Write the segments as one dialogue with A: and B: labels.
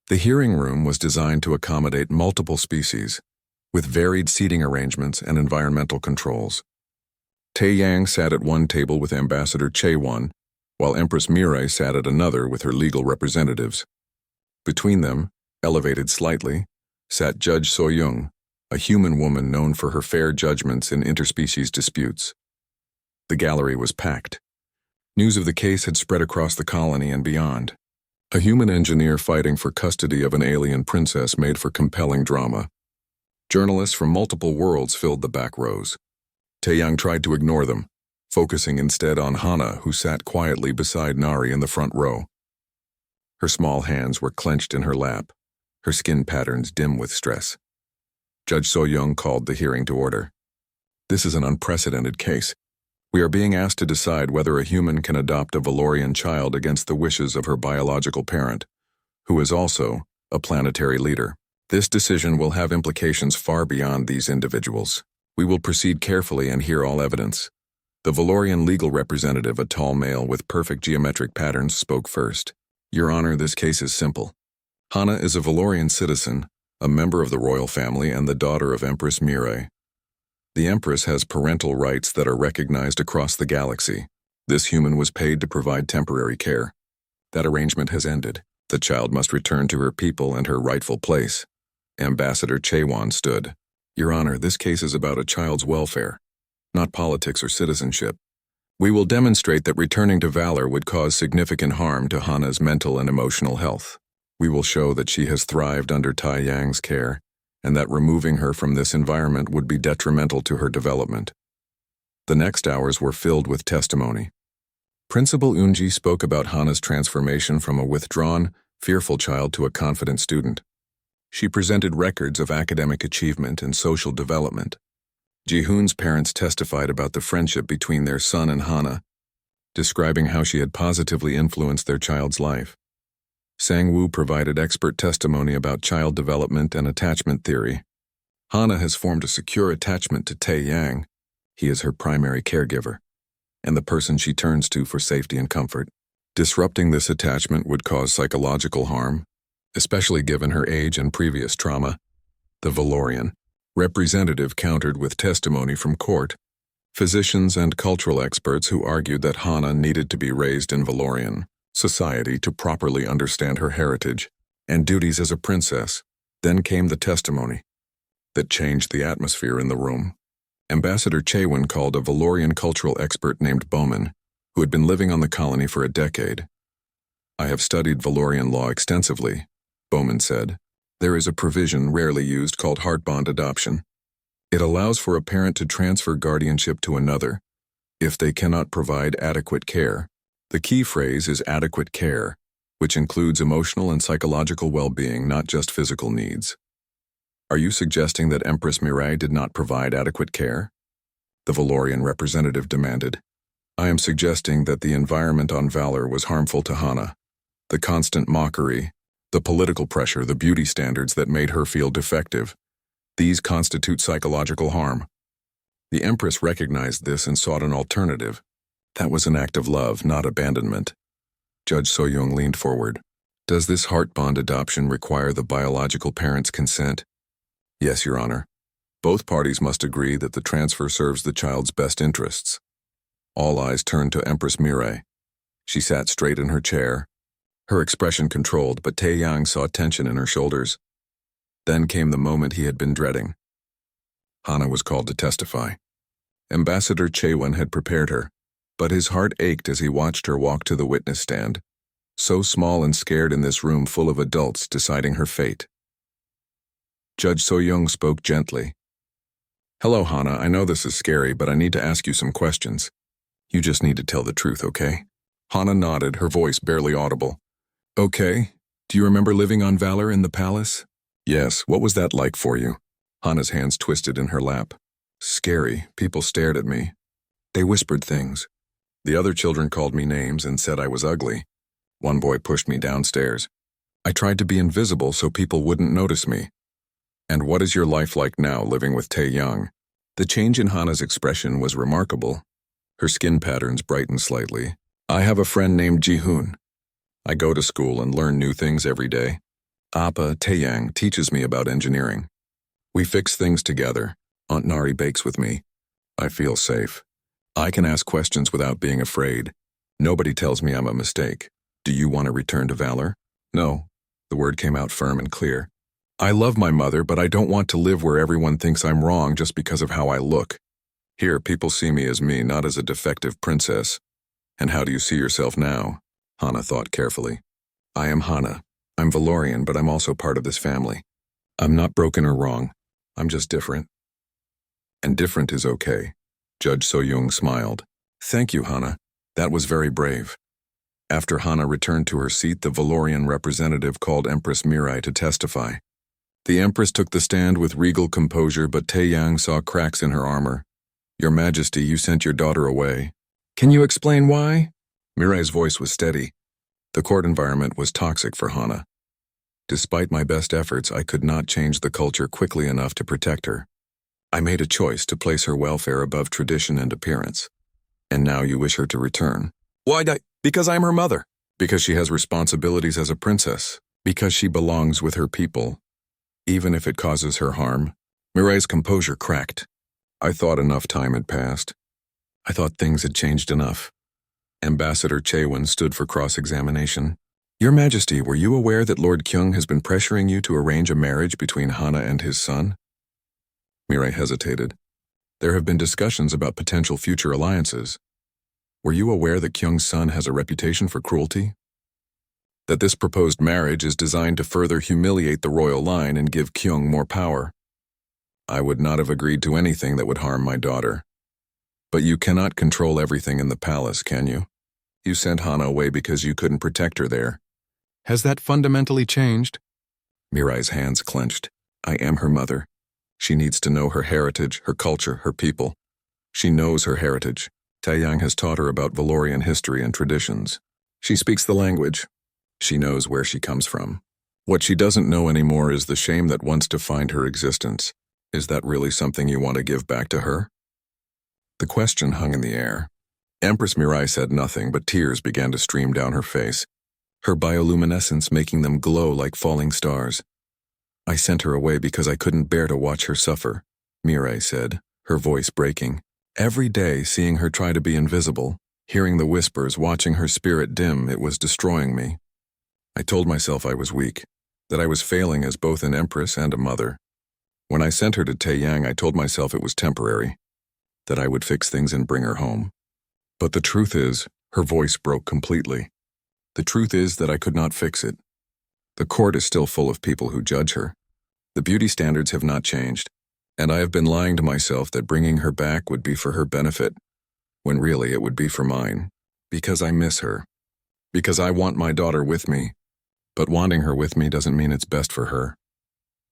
A: The hearing room was designed to accommodate multiple species, with varied seating arrangements and environmental controls. Taeyang sat at one table with Ambassador Chaewon, while Empress Mirai sat at another with her legal representatives. Between them, elevated slightly, sat Judge So-young, a human woman known for her fair judgments in interspecies disputes. The gallery was packed. News of the case had spread across the colony and beyond. A human engineer fighting for custody of an alien princess made for compelling drama. Journalists from multiple worlds filled the back rows. Taeyang tried to ignore them, focusing instead on Hana, who sat quietly beside Nari in the front row. Her small hands were clenched in her lap, her skin patterns dim with stress. Judge So-young called the hearing to order. This is an unprecedented case. We are being asked to decide whether a human can adopt a Valorian child against the wishes of her biological parent, who is also a planetary leader. This decision will have implications far beyond these individuals. We will proceed carefully and hear all evidence. The Valorian legal representative, a tall male with perfect geometric patterns, spoke first. Your Honor, this case is simple. Hana is a Valorian citizen, a member of the royal family and the daughter of Empress Mirai. The Empress has parental rights that are recognized across the galaxy. This human was paid to provide temporary care. That arrangement has ended. The child must return to her people and her rightful place. Ambassador Chaewon stood. Your Honor, this case is about a child's welfare, not politics or citizenship. We will demonstrate that returning to Valor would cause significant harm to Hana's mental and emotional health. We will show that she has thrived under Taeyang's care, and that removing her from this environment would be detrimental to her development. The next hours were filled with testimony. Principal Unji spoke about Hana's transformation from a withdrawn, fearful child to a confident student. She presented records of academic achievement and social development. Ji-hoon's parents testified about the friendship between their son and Hana, describing how she had positively influenced their child's life. Sang-woo provided expert testimony about child development and attachment theory. Hana has formed a secure attachment to Taeyang. He is her primary caregiver, and the person she turns to for safety and comfort. Disrupting this attachment would cause psychological harm, especially given her age and previous trauma. The Valorian representative countered with testimony from court, physicians and cultural experts who argued that Hana needed to be raised in Valorian society to properly understand her heritage and duties as a princess. Then came the testimony that changed the atmosphere in the room. Ambassador Chaewon called a Valorian cultural expert named Bowman, who had been living on the colony for a decade. I have studied Valorian law extensively, Bowman said. There is a provision rarely used called heart bond adoption. It allows for a parent to transfer guardianship to another if they cannot provide adequate care. The key phrase is adequate care, which includes emotional and psychological well-being, not just physical needs. Are you suggesting that Empress Mirai did not provide adequate care? The Valorian representative demanded. I am suggesting that the environment on Valor was harmful to Hana. The constant mockery, the political pressure, the beauty standards that made her feel defective. These constitute psychological harm. The Empress recognized this and sought an alternative. That was an act of love, not abandonment. Judge So-young leaned forward. Does this heart bond adoption require the biological parent's consent? Yes, Your Honor. Both parties must agree that the transfer serves the child's best interests. All eyes turned to Empress Mirai. She sat straight in her chair, her expression controlled, but Taeyang saw tension in her shoulders. Then came the moment he had been dreading. Hana was called to testify. Ambassador Chaewon had prepared her, but his heart ached as he watched her walk to the witness stand, so small and scared in this room full of adults deciding her fate. Judge So-young spoke gently. Hello, Hana, I know this is scary, but I need to ask you some questions. You just need to tell the truth, okay? Hana nodded, her voice barely audible. Okay. Do you remember living on Valor in the palace? Yes. What was that like for you? Hana's hands twisted in her lap. Scary. People stared at me. They whispered things. The other children called me names and said I was ugly. One boy pushed me downstairs. I tried to be invisible so people wouldn't notice me. And what is your life like now, living with Taeyang? The change in Hana's expression was remarkable. Her skin patterns brightened slightly. I have a friend named Ji-hoon. I go to school and learn new things every day. Appa Taeyang teaches me about engineering. We fix things together. Aunt Nari bakes with me. I feel safe. I can ask questions without being afraid. Nobody tells me I'm a mistake. Do you want to return to Valor? No. The word came out firm and clear. I love my mother, but I don't want to live where everyone thinks I'm wrong just because of how I look. Here, people see me as me, not as a defective princess. And how do you see yourself now? Hana thought carefully. I am Hana. I'm Valorian, but I'm also part of this family. I'm not broken or wrong. I'm just different. And different is okay. Judge So-young smiled. Thank you, Hana. That was very brave. After Hana returned to her seat, the Valorian representative called Empress Mirai to testify. The Empress took the stand with regal composure, but Taeyang saw cracks in her armor. Your Majesty, you sent your daughter away. Can you explain why? Mirai's voice was steady. The court environment was toxic for Hana. Despite my best efforts, I could not change the culture quickly enough to protect her. I made a choice to place her welfare above tradition and appearance. And now you wish her to return. Why? Because I'm her mother. Because she has responsibilities as a princess. Because she belongs with her people. Even if it causes her harm. Mirai's composure cracked. I thought enough time had passed. I thought things had changed enough. Ambassador Chaewon stood for cross-examination. Your Majesty, were you aware that Lord Kyung has been pressuring you to arrange a marriage between Hana and his son? Mirai hesitated. There have been discussions about potential future alliances. Were you aware that Kyung's son has a reputation for cruelty? That this proposed marriage is designed to further humiliate the royal line and give Kyung more power? I would not have agreed to anything that would harm my daughter. But you cannot control everything in the palace, can you? You sent Hana away because you couldn't protect her there. Has that fundamentally changed? Mirai's hands clenched. I am her mother. She needs to know her heritage, her culture, her people. She knows her heritage. Taeyang has taught her about Valorian history and traditions. She speaks the language. She knows where she comes from. What she doesn't know anymore is the shame that once defined her existence. Is that really something you want to give back to her? The question hung in the air. Empress Mirai said nothing, but tears began to stream down her face, her bioluminescence making them glow like falling stars. I sent her away because I couldn't bear to watch her suffer, Mirai said, her voice breaking. Every day, seeing her try to be invisible, hearing the whispers, watching her spirit dim, it was destroying me. I told myself I was weak, that I was failing as both an empress and a mother. When I sent her to Taeyang, I told myself it was temporary, that I would fix things and bring her home. But the truth is, her voice broke completely. The truth is that I could not fix it. The court is still full of people who judge her. The beauty standards have not changed, and I have been lying to myself that bringing her back would be for her benefit, when really it would be for mine. Because I miss her. Because I want my daughter with me. But wanting her with me doesn't mean it's best for her.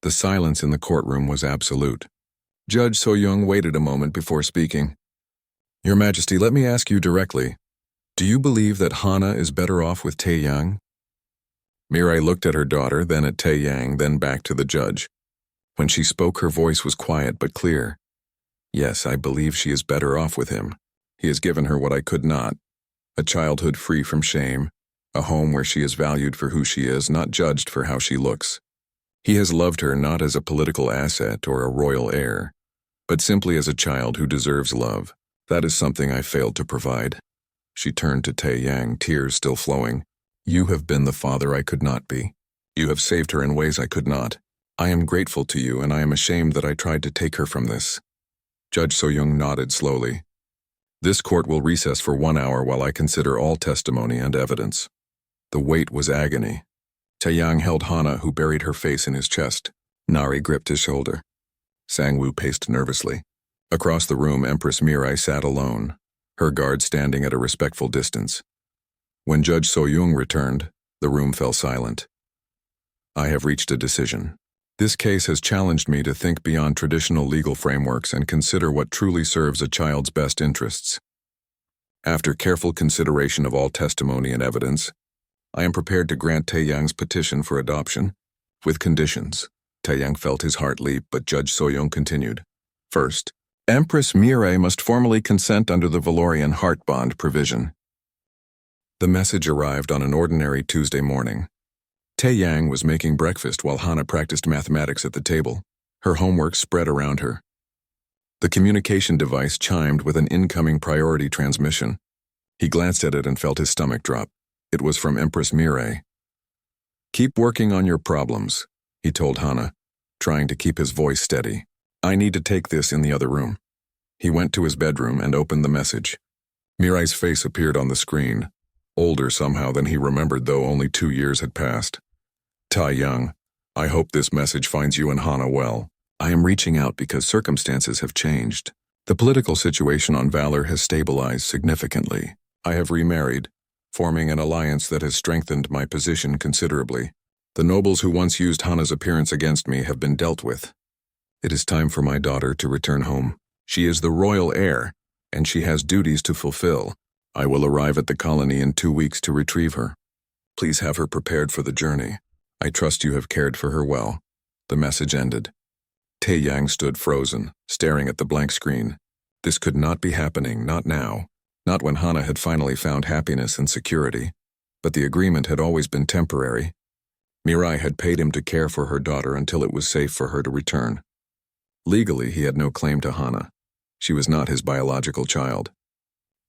A: The silence in the courtroom was absolute. Judge So-young waited a moment before speaking. Your Majesty, let me ask you directly. Do you believe that Hana is better off with Taeyang? Mirai looked at her daughter, then at Taeyang, then back to the judge. When she spoke, her voice was quiet but clear. Yes, I believe she is better off with him. He has given her what I could not. A childhood free from shame. A home where she is valued for who she is, not judged for how she looks. He has loved her not as a political asset or a royal heir, but simply as a child who deserves love. That is something I failed to provide. She turned to Taeyang, tears still flowing. You have been the father I could not be. You have saved her in ways I could not. I am grateful to you, and I am ashamed that I tried to take her from this. Judge So-young nodded slowly. This court will recess for 1 hour while I consider all testimony and evidence. The wait was agony. Taeyang held Hana, who buried her face in his chest. Nari gripped his shoulder. Sang-woo paced nervously. Across the room, Empress Mirai sat alone, her guard standing at a respectful distance. When Judge So-young returned, the room fell silent. I have reached a decision. This case has challenged me to think beyond traditional legal frameworks and consider what truly serves a child's best interests. After careful consideration of all testimony and evidence, I am prepared to grant Taeyang's petition for adoption, with conditions. Taeyang felt his heart leap, but Judge So-young continued. First, Empress Mirai must formally consent under the Valorian heart bond provision. The message arrived on an ordinary Tuesday morning. Tae-yang was making breakfast while Hana practiced mathematics at the table. Her homework spread around her. The communication device chimed with an incoming priority transmission. He glanced at it and felt his stomach drop. It was from Empress Mirai. "Keep working on your problems," he told Hana, trying to keep his voice steady. "I need to take this in the other room." He went to his bedroom and opened the message. Mirai's face appeared on the screen, older somehow than he remembered, though only 2 years had passed. "Tai-young, I hope this message finds you and Hana well. I am reaching out because circumstances have changed. The political situation on Valor has stabilized significantly. I have remarried, forming an alliance that has strengthened my position considerably. The nobles who once used Hana's appearance against me have been dealt with. It is time for my daughter to return home. She is the royal heir, and she has duties to fulfill. I will arrive at the colony in 2 weeks to retrieve her. Please have her prepared for the journey. I trust you have cared for her well." The message ended. Tae-yang stood frozen, staring at the blank screen. This could not be happening, not now. Not when Hana had finally found happiness and security. But the agreement had always been temporary. Mirai had paid him to care for her daughter until it was safe for her to return. Legally, he had no claim to Hana. She was not his biological child.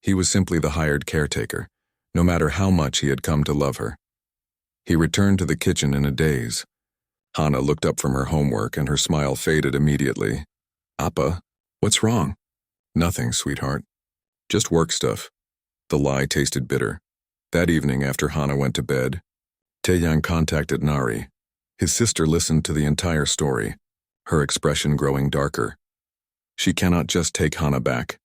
A: He was simply the hired caretaker, no matter how much he had come to love her. He returned to the kitchen in a daze. Hana looked up from her homework and her smile faded immediately. "Appa, what's wrong?" "Nothing, sweetheart. Just work stuff." The lie tasted bitter. That evening, after Hana went to bed, Tae-yang contacted Nari. His sister listened to the entire story, her expression growing darker. "She cannot just take Hana back,"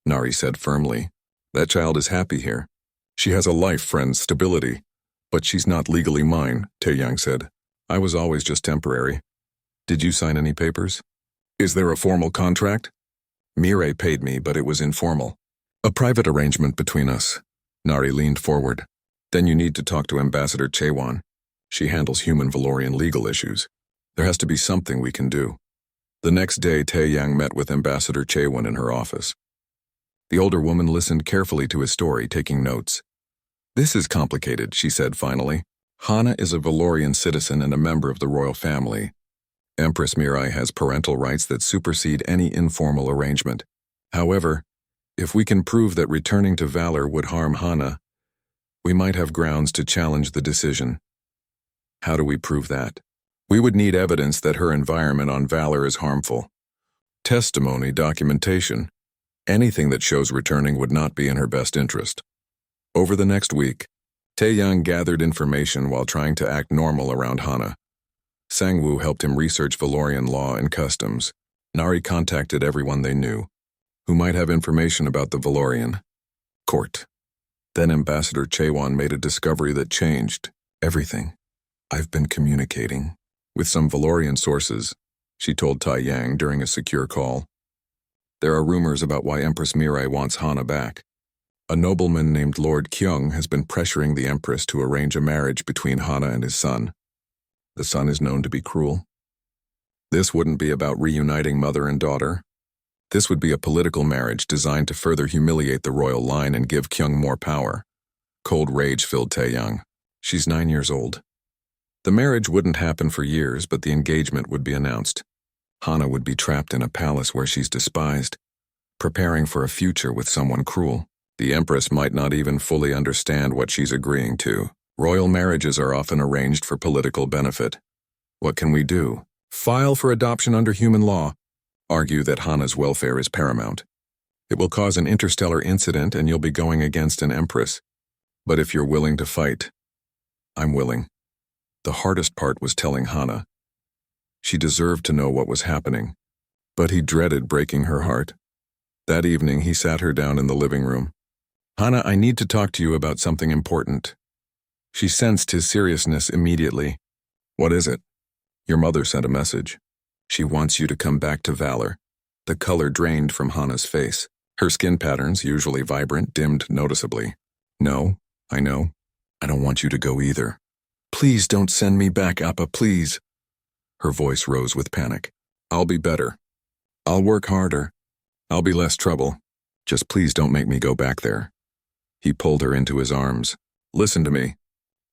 A: Nari said firmly. "That child is happy here. She has a life, friends, stability. But she's not legally mine," Tae-yang said. "I was always just temporary. Did you sign any papers? Is there a formal contract?" "Mirai paid me, but it was informal. A private arrangement between us." Nari leaned forward. "Then you need to talk to Ambassador Chaewon. She handles human Valorian legal issues. There has to be something we can do." The next day, Tae-yang met with Ambassador Chaewon in her office. The older woman listened carefully to his story, taking notes. "This is complicated," she said finally. "Hana is a Valorian citizen and a member of the royal family. Empress Mirai has parental rights that supersede any informal arrangement. However, if we can prove that returning to Valor would harm Hana, we might have grounds to challenge the decision." "How do we prove that?" "We would need evidence that her environment on Valor is harmful. Testimony, documentation. Anything that shows returning would not be in her best interest." Over the next week, Tae-yang gathered information while trying to act normal around Hana. Sang-woo helped him research Valorian law and customs. Nari contacted everyone they knew, who might have information about the Valorian court. Then Ambassador Chaewon made a discovery that changed everything. "I've been communicating with some Valorian sources," she told Tae-yang during a secure call. "There are rumors about why Empress Mirai wants Hana back. A nobleman named Lord Kyung has been pressuring the Empress to arrange a marriage between Hana and his son. The son is known to be cruel. This wouldn't be about reuniting mother and daughter. This would be a political marriage designed to further humiliate the royal line and give Kyung more power." Cold rage filled Tae-young. She's 9 years old. The marriage wouldn't happen for years, but the engagement would be announced. Hana would be trapped in a palace where she's despised, preparing for a future with someone cruel. The Empress might not even fully understand what she's agreeing to. Royal marriages are often arranged for political benefit. What can we do? File for adoption under human law. Argue that Hana's welfare is paramount. It will cause an interstellar incident and you'll be going against an Empress. But if you're willing to fight, I'm willing. The hardest part was telling Hana. She deserved to know what was happening, but he dreaded breaking her heart. That evening, he sat her down in the living room. "Hana, I need to talk to you about something important." She sensed his seriousness immediately. "What is it?" "Your mother sent a message. She wants you to come back to Valor." The color drained from Hana's face. Her skin patterns, usually vibrant, dimmed noticeably. "No, I know. I don't want you to go either." "Please don't send me back, Appa, please." Her voice rose with panic. "I'll be better. I'll work harder. I'll be less trouble. Just please don't make me go back there." He pulled her into his arms. "Listen to me.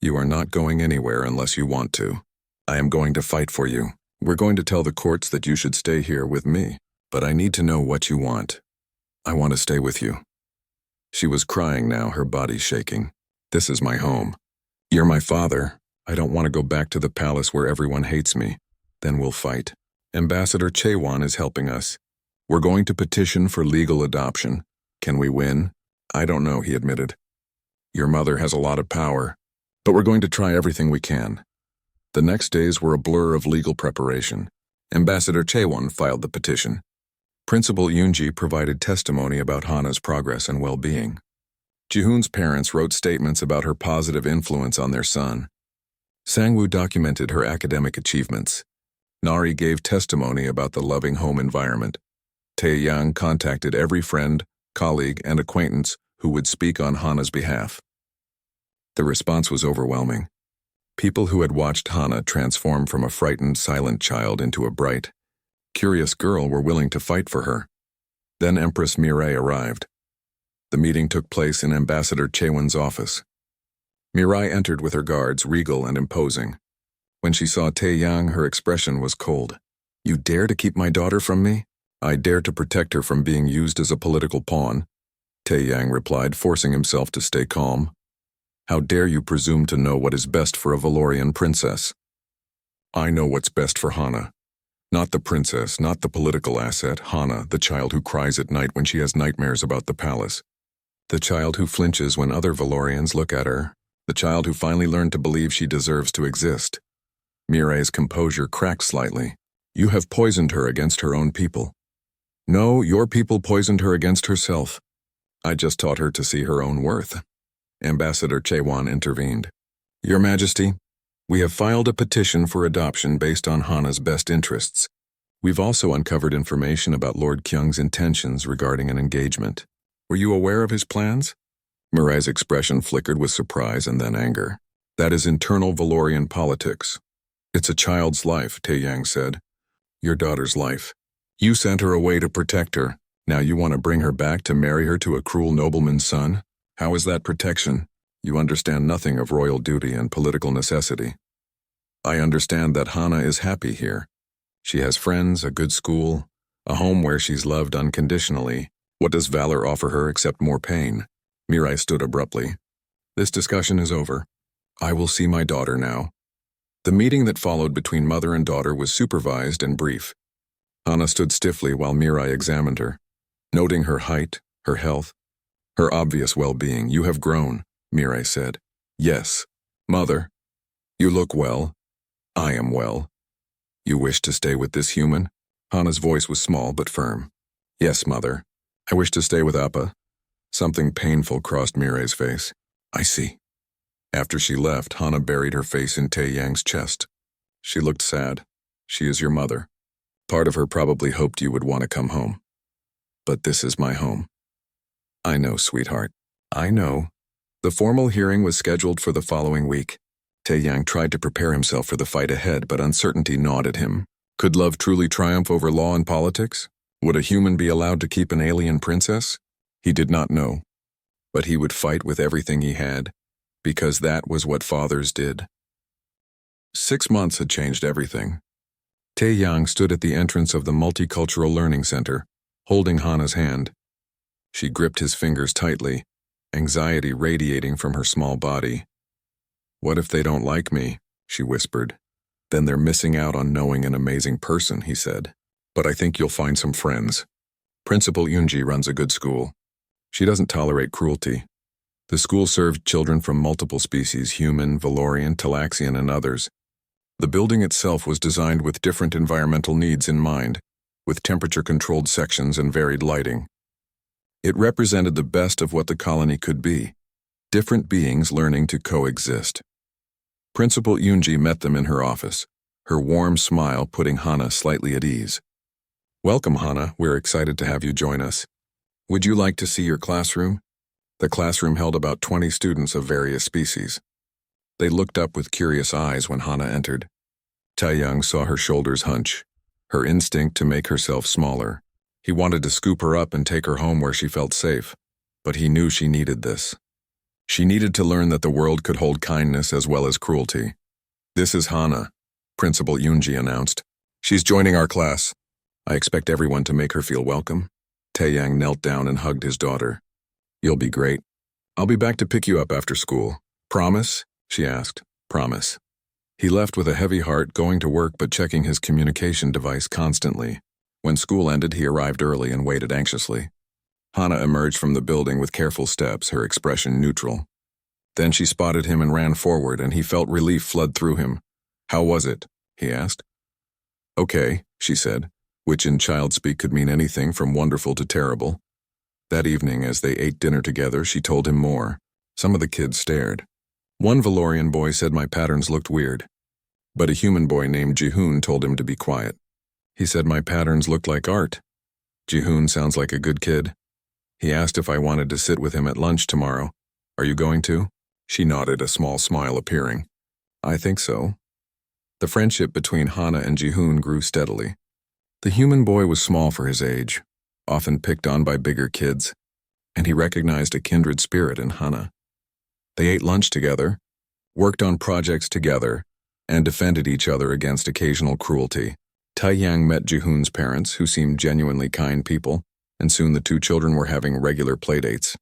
A: You are not going anywhere unless you want to. I am going to fight for you. We're going to tell the courts that you should stay here with me, but I need to know what you want. I want to stay with you. She was crying now, her body shaking. This is my home. You're my father. I don't want to go back to the palace where everyone hates me. Then we'll fight. Ambassador Chewan is helping us. We're going to petition for legal adoption. Can we win? I don't know, he admitted. Your mother has a lot of power, but we're going to try everything we can. The next days were a blur of legal preparation. Ambassador Chewan filed the petition. Principal Yoonji provided testimony about Hana's progress and well-being. Jihoon's parents wrote statements about her positive influence on their son. Sangwoo documented her academic achievements. Nari gave testimony about the loving home environment. Taeyang contacted every friend, colleague, and acquaintance who would speak on Hana's behalf. The response was overwhelming. People who had watched Hana transform from a frightened, silent child into a bright, curious girl were willing to fight for her. Then Empress Mirai arrived. The meeting took place in Ambassador Chewan's office. Mirai entered with her guards, regal and imposing. When she saw Taeyang, her expression was cold. You dare to keep my daughter from me? I dare to protect her from being used as a political pawn, Taeyang replied, forcing himself to stay calm. How dare you presume to know what is best for a Valorian princess? I know what's best for Hana. Not the princess, not the political asset, Hana, the child who cries at night when she has nightmares about the palace. The child who flinches when other Valorians look at her. The child who finally learned to believe she deserves to exist. Mirai's composure cracked slightly. You have poisoned her against her own people. No, your people poisoned her against herself. I just taught her to see her own worth. Ambassador Chewan intervened. Your Majesty, we have filed a petition for adoption based on Hana's best interests. We've also uncovered information about Lord Kyung's intentions regarding an engagement. Were you aware of his plans? Mirai's expression flickered with surprise and then anger. That is internal Valorian politics. It's a child's life, Taeyang said. Your daughter's life. You sent her away to protect her. Now you want to bring her back to marry her to a cruel nobleman's son? How is that protection? You understand nothing of royal duty and political necessity. I understand that Hana is happy here. She has friends, a good school, a home where she's loved unconditionally. What does valor offer her except more pain? Mirai stood abruptly. This discussion is over. I will see my daughter now. The meeting that followed between mother and daughter was supervised and brief. Hana stood stiffly while Mirai examined her, noting her height, her health, her obvious well-being. You have grown, Mirai said. Yes, mother. You look well. I am well. You wish to stay with this human? Hana's voice was small but firm. Yes, mother. I wish to stay with Appa. Something painful crossed Mirai's face. I see. After she left, Hana buried her face in Taeyang's chest. She looked sad. She is your mother. Part of her probably hoped you would want to come home. But this is my home. I know, sweetheart. I know. The formal hearing was scheduled for the following week. Taeyang tried to prepare himself for the fight ahead, but uncertainty gnawed at him. Could love truly triumph over law and politics? Would a human be allowed to keep an alien princess? He did not know. But he would fight with everything he had, because that was what fathers did. 6 months had changed everything. Taeyang stood at the entrance of the Multicultural Learning Center, holding Hana's hand. She gripped his fingers tightly, anxiety radiating from her small body. What if they don't like me? She whispered. Then they're missing out on knowing an amazing person, he said. But I think you'll find some friends. Principal Yoonji runs a good school. She doesn't tolerate cruelty. The school served children from multiple species, human, Valorian, Talaxian, and others. The building itself was designed with different environmental needs in mind, with temperature-controlled sections and varied lighting. It represented the best of what the colony could be, different beings learning to coexist. Principal Yoonji met them in her office, her warm smile putting Hana slightly at ease. Welcome, Hana. We're excited to have you join us. Would you like to see your classroom? The classroom held about 20 students of various species. They looked up with curious eyes when Hana entered. Taeyang saw her shoulders hunch, her instinct to make herself smaller. He wanted to scoop her up and take her home where she felt safe, but he knew she needed this. She needed to learn that the world could hold kindness as well as cruelty. "This is Hana," Principal Yoonji announced. "She's joining our class. I expect everyone to make her feel welcome." Taeyang knelt down and hugged his daughter. "You'll be great. I'll be back to pick you up after school. Promise?" she asked. "Promise." He left with a heavy heart, going to work but checking his communication device constantly. When school ended, he arrived early and waited anxiously. Hana emerged from the building with careful steps, her expression neutral. Then she spotted him and ran forward, and he felt relief flood through him. "How was it?" he asked. "Okay," she said, which in child speak could mean anything from wonderful to terrible. That evening, as they ate dinner together, she told him more. Some of the kids stared. One Valorian boy said my patterns looked weird, but a human boy named Jihoon told him to be quiet. He said my patterns looked like art. Jihoon sounds like a good kid. He asked if I wanted to sit with him at lunch tomorrow. "Are you going to?" She nodded, a small smile appearing. "I think so." The friendship between Hana and Jihoon grew steadily. The human boy was small for his age, often picked on by bigger kids, and he recognized a kindred spirit in Hana. They ate lunch together, worked on projects together, and defended each other against occasional cruelty. Taeyang met Jihoon's parents, who seemed genuinely kind people, and soon the two children were having regular playdates.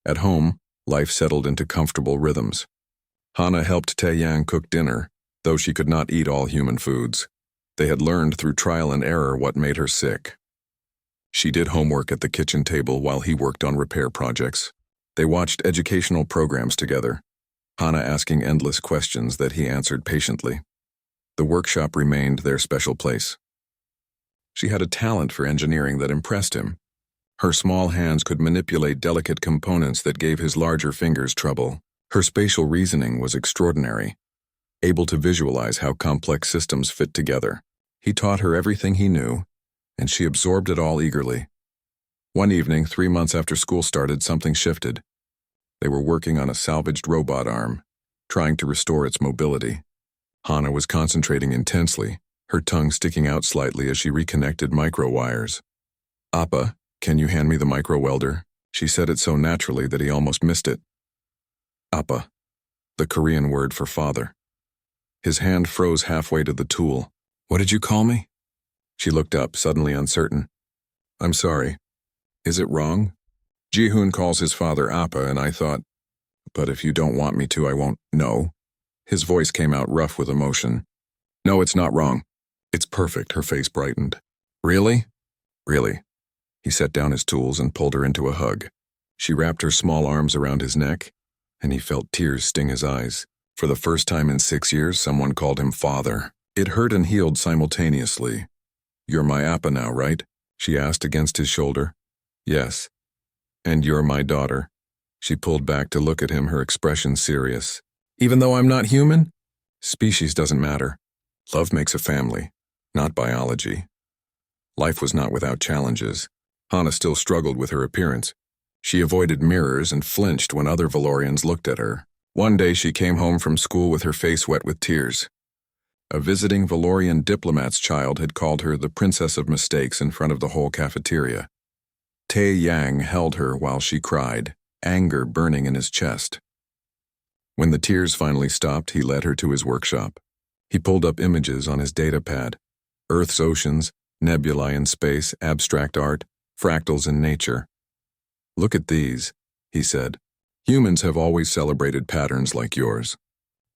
A: At home, life settled into comfortable rhythms. Hana helped Taeyang cook dinner, though she could not eat all human foods. They had learned through trial and error what made her sick. She did homework at the kitchen table while he worked on repair projects. They watched educational programs together, Hana asking endless questions that he answered patiently. The workshop remained their special place. She had a talent for engineering that impressed him. Her small hands could manipulate delicate components that gave his larger fingers trouble. Her spatial reasoning was extraordinary, able to visualize how complex systems fit together. He taught her everything he knew, and she absorbed it all eagerly. One evening, 3 months after school started, something shifted. They were working on a salvaged robot arm, trying to restore its mobility. Hana was concentrating intensely, her tongue sticking out slightly as she reconnected micro-wires. "Appa, can you hand me the micro-welder?" She said it so naturally that he almost missed it. Appa, the Korean word for father. His hand froze halfway to the tool. "What did you call me?" She looked up, suddenly uncertain. "I'm sorry. Is it wrong?" Jihoon calls his father Appa, and I thought, "But if you don't want me to, I won't." "No." His voice came out rough with emotion. "No, it's not wrong. It's perfect." Her face brightened. "Really?" "Really." He set down his tools and pulled her into a hug. She wrapped her small arms around his neck, and he felt tears sting his eyes. For the first time in 6 years, someone called him father. It hurt and healed simultaneously. "You're my Appa now, right?" she asked against his shoulder. "Yes." "And you're my daughter." She pulled back to look at him, her expression serious. "Even though I'm not human?" "Species doesn't matter. Love makes a family, not biology." Life was not without challenges. Hana still struggled with her appearance. She avoided mirrors and flinched when other Valorians looked at her. One day she came home from school with her face wet with tears. A visiting Valorian diplomat's child had called her the Princess of Mistakes in front of the whole cafeteria. Taeyang held her while she cried, anger burning in his chest. When the tears finally stopped, he led her to his workshop. He pulled up images on his datapad: Earth's oceans, nebulae in space, abstract art, fractals in nature. "Look at these," he said. "Humans have always celebrated patterns like yours.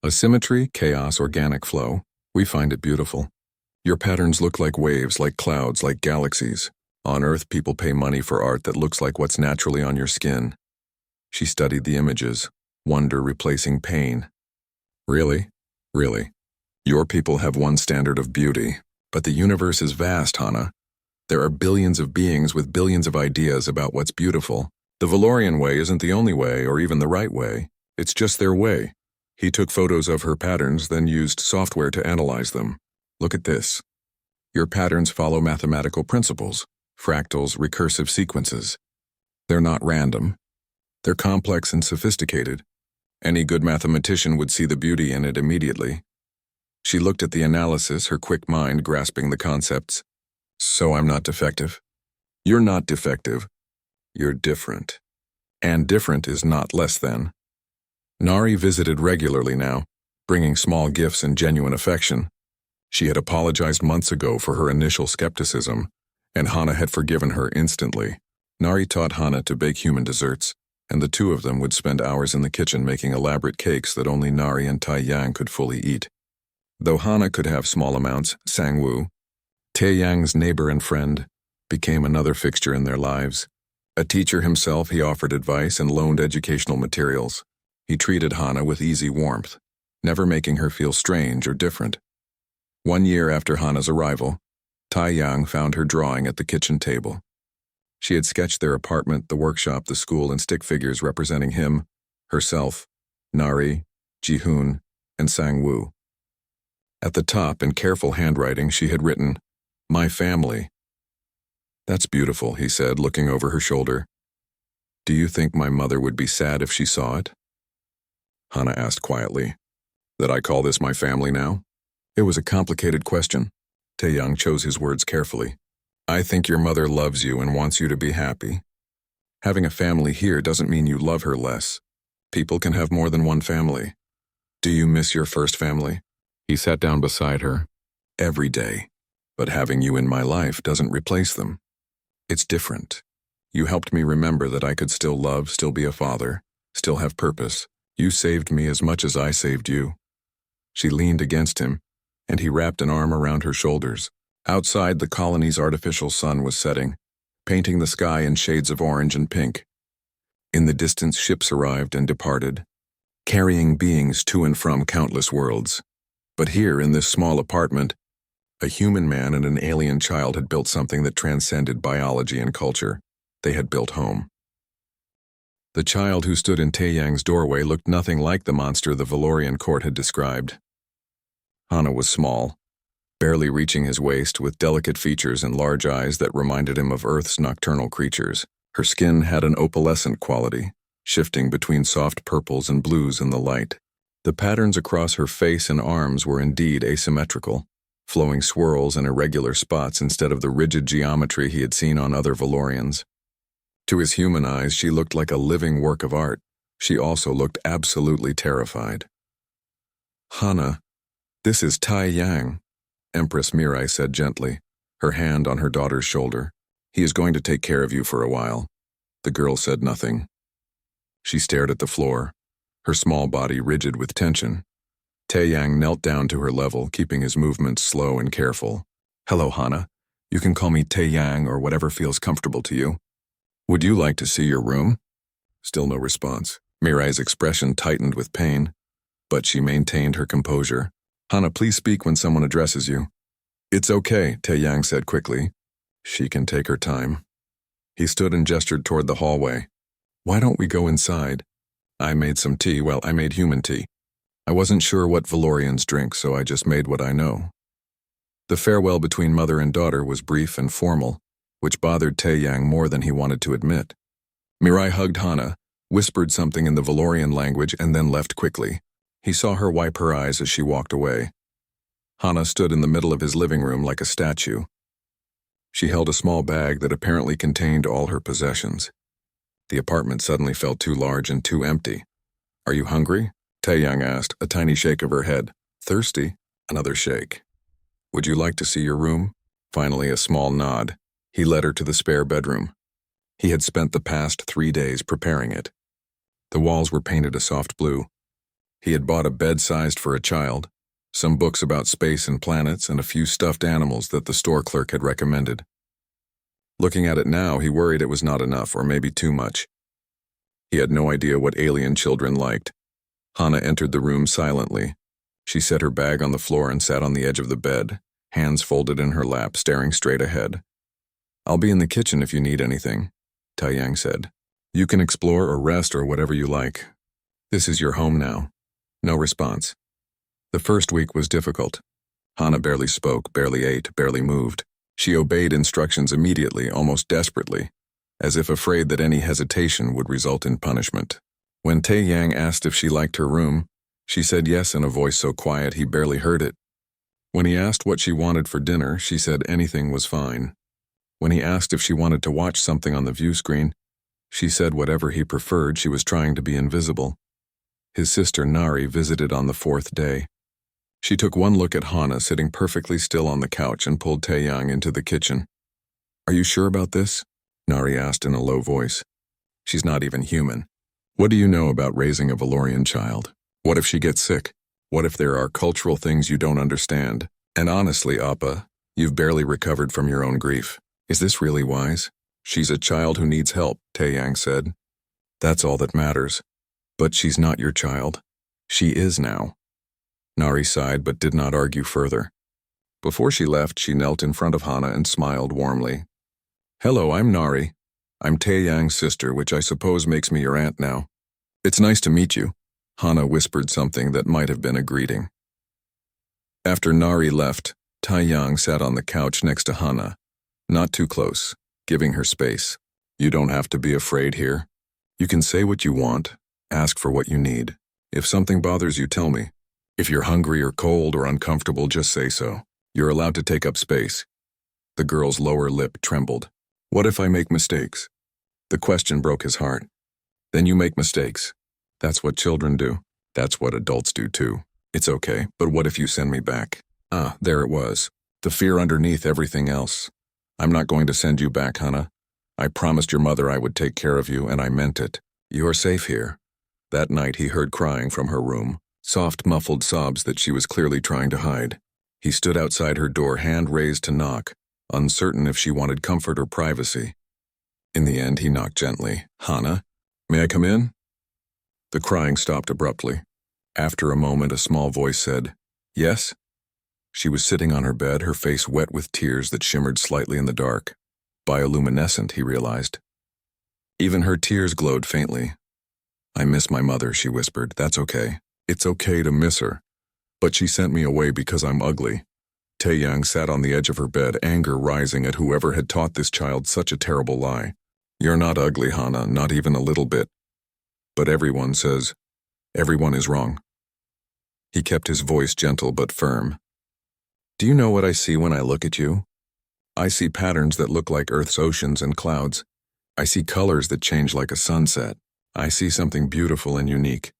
A: Asymmetry, chaos, organic flow. We find it beautiful. Your patterns look like waves, like clouds, like galaxies. On Earth, people pay money for art that looks like what's naturally on your skin." She studied the images, wonder replacing pain. "Really? Really? Your people have one standard of beauty, but the universe is vast, Hana. There are billions of beings with billions of ideas about what's beautiful. The Valorian way isn't the only way or even the right way. It's just their way." He took photos of her patterns, then used software to analyze them. "Look at this. Your patterns follow mathematical principles, fractals, recursive sequences. They're not random. They're complex and sophisticated. Any good mathematician would see the beauty in it immediately." She looked at the analysis, her quick mind grasping the concepts. "So I'm not defective?" "You're not defective. You're different. And different is not less than." Nari visited regularly now, bringing small gifts and genuine affection. She had apologized months ago for her initial skepticism, and Hana had forgiven her instantly. Nari taught Hana to bake human desserts, and the two of them would spend hours in the kitchen making elaborate cakes that only Nari and Tai Yang could fully eat. Though Hana could have small amounts, Sang-woo, Tai Yang's neighbor and friend, became another fixture in their lives. A teacher himself, he offered advice and loaned educational materials. He treated Hana with easy warmth, never making her feel strange or different. 1 year after Hana's arrival, Tai Yang found her drawing at the kitchen table. She had sketched their apartment, the workshop, the school, and stick figures representing him, herself, Nari, Ji-hoon, and Sang-woo. At the top, in careful handwriting, she had written, "My family." "That's beautiful," he said, looking over her shoulder. "Do you think my mother would be sad if she saw it?" Hana asked quietly. "That I call this my family now?" It was a complicated question. Taeyang chose his words carefully. "I think your mother loves you and wants you to be happy. Having a family here doesn't mean you love her less. People can have more than one family. Do you miss your first family?" He sat down beside her. "Every day. But having you in my life doesn't replace them. It's different. You helped me remember that I could still love, still be a father, still have purpose. You saved me as much as I saved you." She leaned against him, and he wrapped an arm around her shoulders. Outside, the colony's artificial sun was setting, painting the sky in shades of orange and pink. In the distance, ships arrived and departed, carrying beings to and from countless worlds. But here, in this small apartment, a human man and an alien child had built something that transcended biology and culture. They had built home. The child who stood in Taeyang's doorway looked nothing like the monster the Valorian court had described. Hana was small, barely reaching his waist, with delicate features and large eyes that reminded him of Earth's nocturnal creatures. Her skin had an opalescent quality, shifting between soft purples and blues in the light. The patterns across her face and arms were indeed asymmetrical, flowing swirls and irregular spots instead of the rigid geometry he had seen on other Valorians. To his human eyes, she looked like a living work of art. She also looked absolutely terrified. "Hana, this is Tai Yang," Empress Mirai said gently, her hand on her daughter's shoulder. "He is going to take care of you for a while." The girl said nothing. She stared at the floor, her small body rigid with tension. Taeyang knelt down to her level, keeping his movements slow and careful. "Hello, Hana. You can call me Taeyang or whatever feels comfortable to you. Would you like to see your room?" Still no response. Mirai's expression tightened with pain, but she maintained her composure. "Hana, please speak when someone addresses you." "It's okay," Taeyang said quickly. "She can take her time." He stood and gestured toward the hallway. "Why don't we go inside? I made some tea. Well, I made human tea. I wasn't sure what Valorians drink, so I just made what I know." The farewell between mother and daughter was brief and formal, which bothered Taeyang more than he wanted to admit. Mirai hugged Hana, whispered something in the Valorian language, and then left quickly. He saw her wipe her eyes as she walked away. Hana stood in the middle of his living room like a statue. She held a small bag that apparently contained all her possessions. The apartment suddenly felt too large and too empty. "Are you hungry?" Taeyang asked, a tiny shake of her head. "Thirsty?" Another shake. "Would you like to see your room?" Finally, a small nod. He led her to the spare bedroom. He had spent the past 3 days preparing it. The walls were painted a soft blue. He had bought a bed sized for a child, some books about space and planets, and a few stuffed animals that the store clerk had recommended. Looking at it now, he worried it was not enough, or maybe too much. He had no idea what alien children liked. Hana entered the room silently. She set her bag on the floor and sat on the edge of the bed, hands folded in her lap, staring straight ahead. "I'll be in the kitchen if you need anything," Taeyang said. "You can explore or rest or whatever you like. This is your home now." No response. The first week was difficult. Hana barely spoke, barely ate, barely moved. She obeyed instructions immediately, almost desperately, as if afraid that any hesitation would result in punishment. When Taeyang asked if she liked her room, she said yes in a voice so quiet he barely heard it. When he asked what she wanted for dinner, she said anything was fine. When he asked if she wanted to watch something on the view screen, she said whatever he preferred. She was trying to be invisible. His sister Nari visited on the fourth day. She took one look at Hana sitting perfectly still on the couch and pulled Taeyang into the kitchen. "Are you sure about this?" Nari asked in a low voice. "She's not even human. What do you know about raising a Valorian child? What if she gets sick? What if there are cultural things you don't understand? And honestly, Appa, you've barely recovered from your own grief. Is this really wise?" "She's a child who needs help," Taeyang said. "That's all that matters. But she's not your child. She is now." Nari sighed but did not argue further. Before she left, she knelt in front of Hana and smiled warmly. "Hello, I'm Nari. I'm Taeyang's sister, which I suppose makes me your aunt now. It's nice to meet you." Hana whispered something that might have been a greeting. After Nari left, Taeyang sat on the couch next to Hana, not too close, giving her space. "You don't have to be afraid here. You can say what you want, ask for what you need. If something bothers you, tell me. If you're hungry or cold or uncomfortable, just say so. You're allowed to take up space." The girl's lower lip trembled. "What if I make mistakes?" The question broke his heart. "Then you make mistakes. That's what children do. That's what adults do too. It's okay, but what if you send me back?" Ah, there it was. The fear underneath everything else. "I'm not going to send you back, Hana. I promised your mother I would take care of you, and I meant it. You're safe here." That night he heard crying from her room, soft muffled sobs that she was clearly trying to hide. He stood outside her door, hand raised to knock, uncertain if she wanted comfort or privacy. In the end, he knocked gently. "Hana, may I come in?" The crying stopped abruptly. After a moment, a small voice said, "Yes?" She was sitting on her bed, her face wet with tears that shimmered slightly in the dark. Bioluminescent, he realized. Even her tears glowed faintly. "I miss my mother," she whispered. "That's okay. It's okay to miss her. But she sent me away because I'm ugly." Taeyang sat on the edge of her bed, anger rising at whoever had taught this child such a terrible lie. "You're not ugly, Hana, not even a little bit. But everyone says, everyone is wrong." He kept his voice gentle but firm. "Do you know what I see when I look at you? I see patterns that look like Earth's oceans and clouds. I see colors that change like a sunset. I see something beautiful and unique.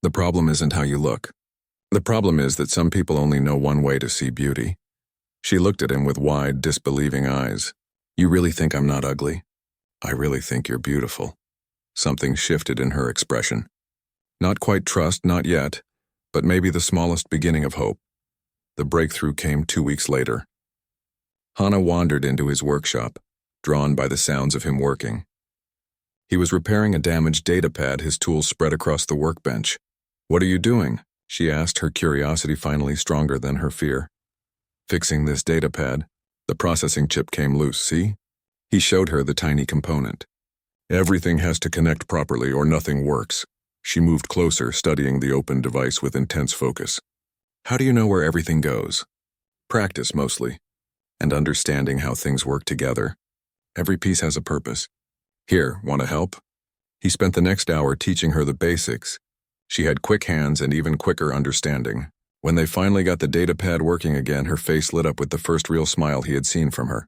A: The problem isn't how you look. The problem is that some people only know one way to see beauty." She looked at him with wide, disbelieving eyes. "You really think I'm not ugly? I really think you're beautiful." Something shifted in her expression. Not quite trust, not yet, but maybe the smallest beginning of hope. The breakthrough came 2 weeks later. Hana wandered into his workshop, drawn by the sounds of him working. He was repairing a damaged datapad, his tools spread across the workbench. "What are you doing?" she asked, her curiosity finally stronger than her fear. "Fixing this datapad. The processing chip came loose, see?" He showed her the tiny component. "Everything has to connect properly or nothing works." She moved closer, studying the open device with intense focus. "How do you know where everything goes?" "Practice, mostly. And understanding how things work together. Every piece has a purpose. Here, want to help?" He spent the next hour teaching her the basics. She had quick hands and even quicker understanding. When they finally got the datapad working again, her face lit up with the first real smile he had seen from her.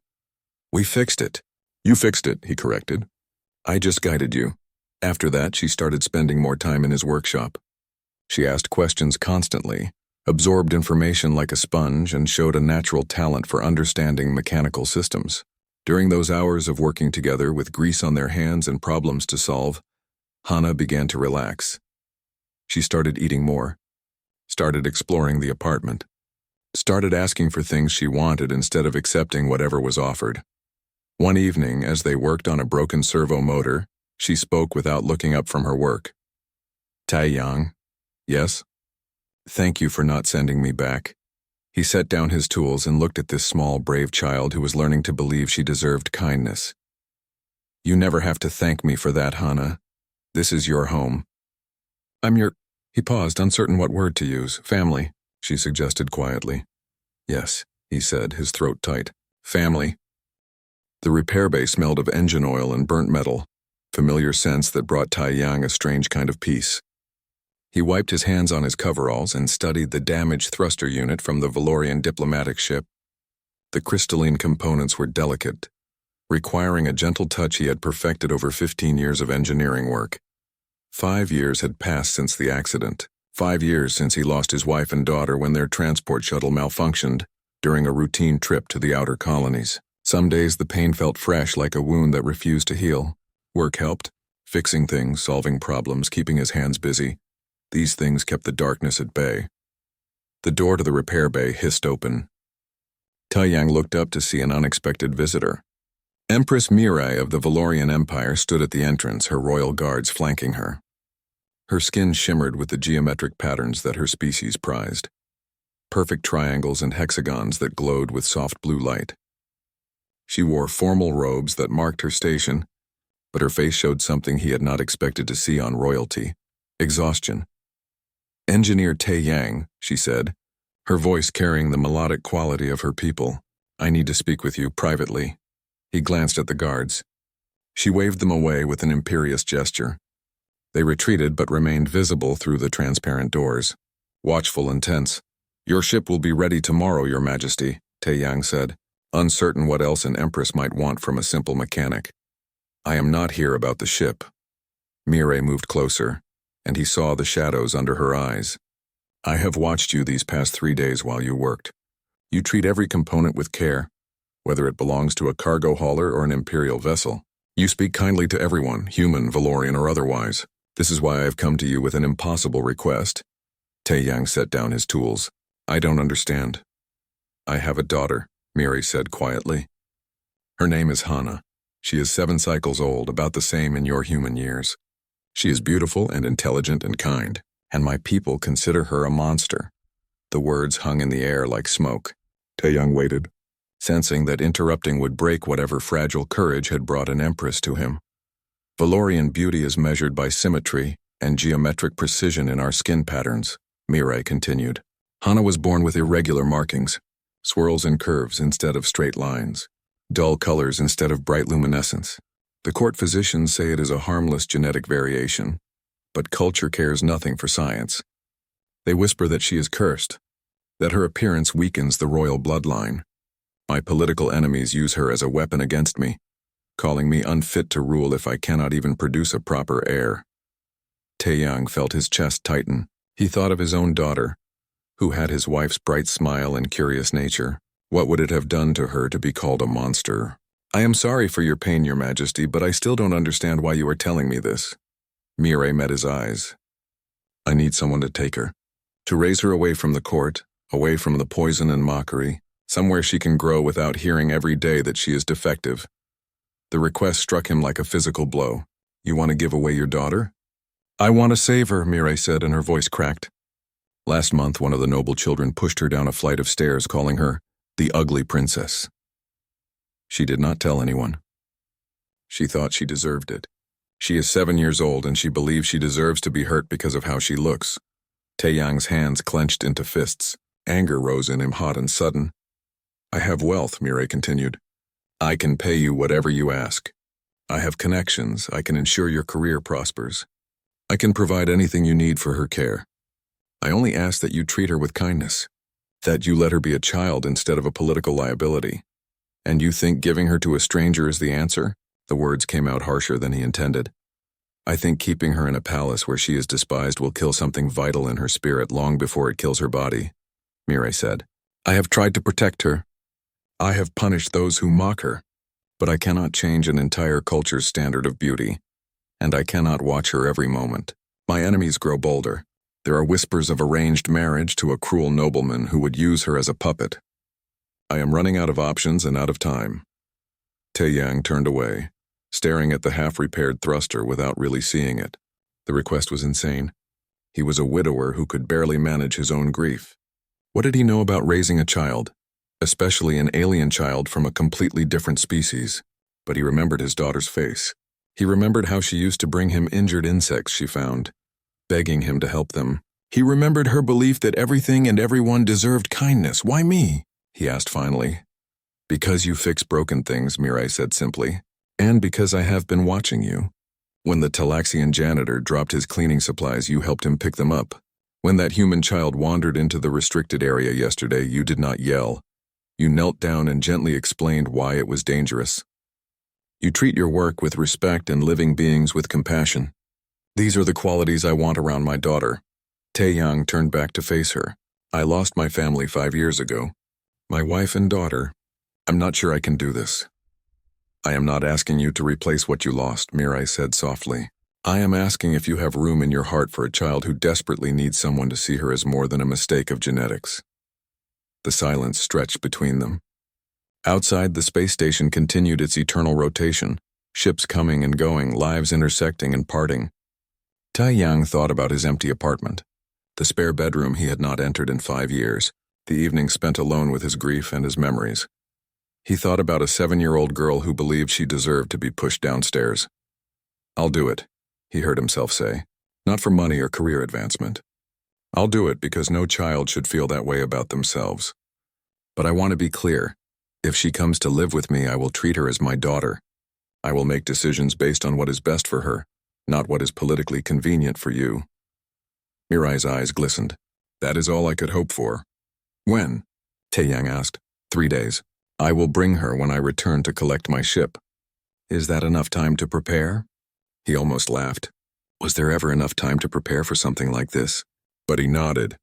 A: "We fixed it." "You fixed it," he corrected. "I just guided you." After that, she started spending more time in his workshop. She asked questions constantly, absorbed information like a sponge, and showed a natural talent for understanding mechanical systems. During those hours of working together with grease on their hands and problems to solve, Hana began to relax. She started eating more, started exploring the apartment, started asking for things she wanted instead of accepting whatever was offered. One evening, as they worked on a broken servo motor, she spoke without looking up from her work. "Taeyang." "Yes?" "Thank you for not sending me back." He set down his tools and looked at this small, brave child who was learning to believe she deserved kindness. "You never have to thank me for that, Hana. This is your home." "I'm your—" He paused, uncertain what word to use. "Family," she suggested quietly. "Yes," he said, his throat tight. "Family." The repair bay smelled of engine oil and burnt metal, familiar scents that brought Taeyang a strange kind of peace. He wiped his hands on his coveralls and studied the damaged thruster unit from the Valorian diplomatic ship. The crystalline components were delicate, requiring a gentle touch he had perfected over 15 years of engineering work. 5 years had passed since the accident. 5 years since he lost his wife and daughter when their transport shuttle malfunctioned during a routine trip to the outer colonies. Some days the pain felt fresh, like a wound that refused to heal. Work helped, fixing things, solving problems, keeping his hands busy. These things kept the darkness at bay. The door to the repair bay hissed open. Taiyang looked up to see an unexpected visitor. Empress Mirai of the Valorian Empire stood at the entrance, her royal guards flanking her. Her skin shimmered with the geometric patterns that her species prized. Perfect triangles and hexagons that glowed with soft blue light. She wore formal robes that marked her station, but her face showed something he had not expected to see on royalty: exhaustion. "Engineer Taiyang," she said, her voice carrying the melodic quality of her people. "I need to speak with you privately." He glanced at the guards. She waved them away with an imperious gesture. They retreated but remained visible through the transparent doors, watchful and tense. "Your ship will be ready tomorrow, Your Majesty," Taiyang said, uncertain what else an empress might want from a simple mechanic. "I am not here about the ship." Mirai moved closer, and he saw the shadows under her eyes. "I have watched you these past 3 days while you worked. You treat every component with care, whether it belongs to a cargo hauler or an imperial vessel. You speak kindly to everyone, human, Valorian, or otherwise. This is why I have come to you with an impossible request." Taiyang set down his tools. "I don't understand." "I have a daughter," Mirai said quietly. "Her name is Hana. She is 7 cycles old, about the same in your human years. She is beautiful and intelligent and kind, and my people consider her a monster." The words hung in the air like smoke. Taiyang waited, sensing that interrupting would break whatever fragile courage had brought an empress to him. "Valorian beauty is measured by symmetry and geometric precision in our skin patterns," Mirai continued. "Hana was born with irregular markings, swirls and curves instead of straight lines, dull colors instead of bright luminescence. The court physicians say it is a harmless genetic variation, but culture cares nothing for science. They whisper that she is cursed, that her appearance weakens the royal bloodline. My political enemies use her as a weapon against me, calling me unfit to rule if I cannot even produce a proper heir." Taiyang felt his chest tighten. He thought of his own daughter, who had his wife's bright smile and curious nature. What would it have done to her to be called a monster? "I am sorry for your pain, Your Majesty, but I still don't understand why you are telling me this." Mirai met his eyes. "I need someone to take her, to raise her away from the court, away from the poison and mockery, somewhere she can grow without hearing every day that she is defective." The request struck him like a physical blow. "You want to give away your daughter?" "I want to save her," Mirai said, and her voice cracked. "Last month, one of the noble children pushed her down a flight of stairs, calling her the ugly princess. She did not tell anyone. She thought she deserved it. She is 7 years old, and she believes she deserves to be hurt because of how she looks." Taiyang's hands clenched into fists. Anger rose in him, hot and sudden. "I have wealth," Mirai continued. "I can pay you whatever you ask. I have connections. I can ensure your career prospers. I can provide anything you need for her care. I only ask that you treat her with kindness, that you let her be a child instead of a political liability. And you think giving her to a stranger is the answer?" The words came out harsher than he intended. "I think keeping her in a palace where she is despised will kill something vital in her spirit long before it kills her body," Mirai said. "I have tried to protect her. I have punished those who mock her, but I cannot change an entire culture's standard of beauty, and I cannot watch her every moment. My enemies grow bolder. There are whispers of arranged marriage to a cruel nobleman who would use her as a puppet. I am running out of options and out of time." Taiyang turned away, staring at the half-repaired thruster without really seeing it. The request was insane. He was a widower who could barely manage his own grief. What did he know about raising a child, especially an alien child from a completely different species? But he remembered his daughter's face. He remembered how she used to bring him injured insects she found, begging him to help them. He remembered her belief that everything and everyone deserved kindness. "Why me?" he asked finally. "Because you fix broken things," Mirai said simply, "and because I have been watching you. When the Talaxian janitor dropped his cleaning supplies, you helped him pick them up. When that human child wandered into the restricted area yesterday, you did not yell. You knelt down and gently explained why it was dangerous. You treat your work with respect and living beings with compassion. These are the qualities I want around my daughter. Taeyang turned back to face her. I lost my family 5 years ago. My wife and daughter. I'm not sure I can do this. I am not asking you to replace what you lost, Mirai said softly. I am asking if you have room in your heart for a child who desperately needs someone to see her as more than a mistake of genetics. The silence stretched between them. Outside, the space station continued its eternal rotation, ships coming and going, lives intersecting and parting. Taeyang thought about his empty apartment, the spare bedroom he had not entered in 5 years, the evening spent alone with his grief and his memories. He thought about a 7-year-old girl who believed she deserved to be pushed downstairs. I'll do it, he heard himself say, not for money or career advancement. I'll do it because no child should feel that way about themselves. But I want to be clear. If she comes to live with me, I will treat her as my daughter. I will make decisions based on what is best for her, not what is politically convenient for you. Mirai's eyes glistened. That is all I could hope for. When? Taeyang asked. 3 days. I will bring her when I return to collect my ship. Is that enough time to prepare? He almost laughed. Was there ever enough time to prepare for something like this? But he nodded.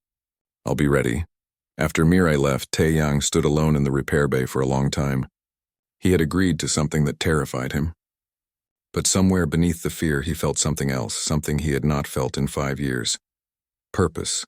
A: I'll be ready. After Mirai left, Taeyang stood alone in the repair bay for a long time. He had agreed to something that terrified him. But somewhere beneath the fear he felt something else, something he had not felt in 5 years. Purpose.